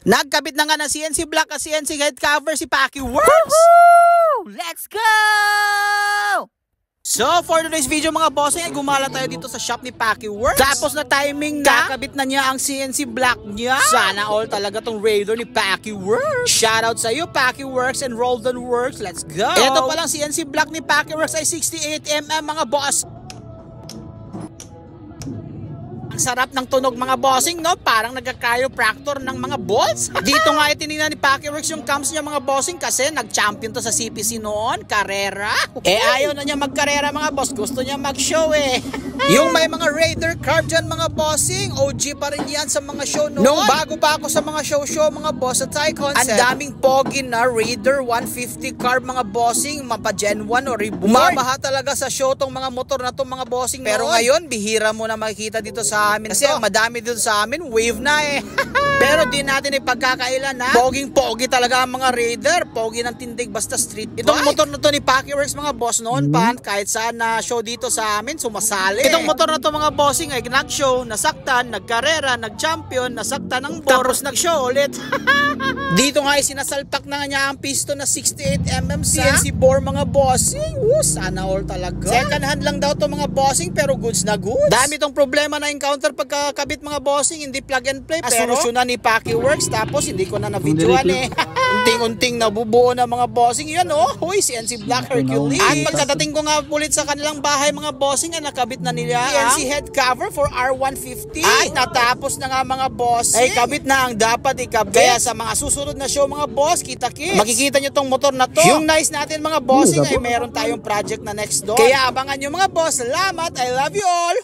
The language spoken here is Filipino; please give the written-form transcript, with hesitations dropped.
Nagkabit na nga ng CNC block at CNC head cover si Paki Works. Woohoo! Let's go! So for today's video mga bossing ay gumala tayo dito sa shop ni Paki Works. Tapos na timing na kakabit na niya ang CNC block niya. Sana all talaga tong Raider ni Paki Works. Shoutout sa iyo Paki Works and Roldan Works. Let's go! Ito palang CNC block ni Paki Works ay 68mm mga boss. Ang sarap ng tunog mga bossing, no? Parang nagka-chiropractor ng mga balls. Dito nga itinignan ni Paki Works yung cams niya mga bossing kasi nag-champion to sa CPC noon, karera. Ayaw na niya mag-karera mga boss, gusto niya mag-show Yung may mga Raider carb dyan mga bossing, OG pa rin yan sa mga show noon. Nung bago pa ako sa mga show mga boss at Thai Concept, ang daming pogi na Raider 150 carb mga bossing, mapa Gen 1 o Reborn. Bumabaha talaga sa show tong mga motor na to mga bossing. Pero ngayon, bihira mo na makikita dito sa amin kasi ang madami dito sa amin, wave na Pero di natin ipagkakailan na poging-pogi talaga ang mga Raider, pogi ng tindig basta street bike. Itong motor na to ni Paki Works mga boss noon pa, kahit saan na show dito sa amin, sumasali. Itong motor na to mga bossing ay nag-show, nasaktan, nagkarera, nag-champion, nasaktan ng bor, tapos nag-show ulit. Dito nga ay sinasalpak na niya ang piston na 68mm CNC bore mga bossing. Sana all talaga. Second hand lang daw to mga bossing pero goods na goods. Dami tong problema na encounter pagkakabit mga bossing, hindi plug and play. Pero solusyonan ni Paki Works tapos hindi ko na na-videoan Unting-unting nabubuo na mga bossing. Yan huy, CNC Black Hercules. At pagkadating ko nga ulit sa kanilang bahay mga bossing ay nakabit na nila CNC head cover for R150. At natapos na nga mga bossing. Ay kabit na ang dapat ikabit. Kaya sa mga susunod na show mga boss, kita-kits, makikita nyo tong motor na to. Yung nice natin mga bossing ay meron tayong project na next door. Kaya abangan nyo mga boss. Salamat. I love you all.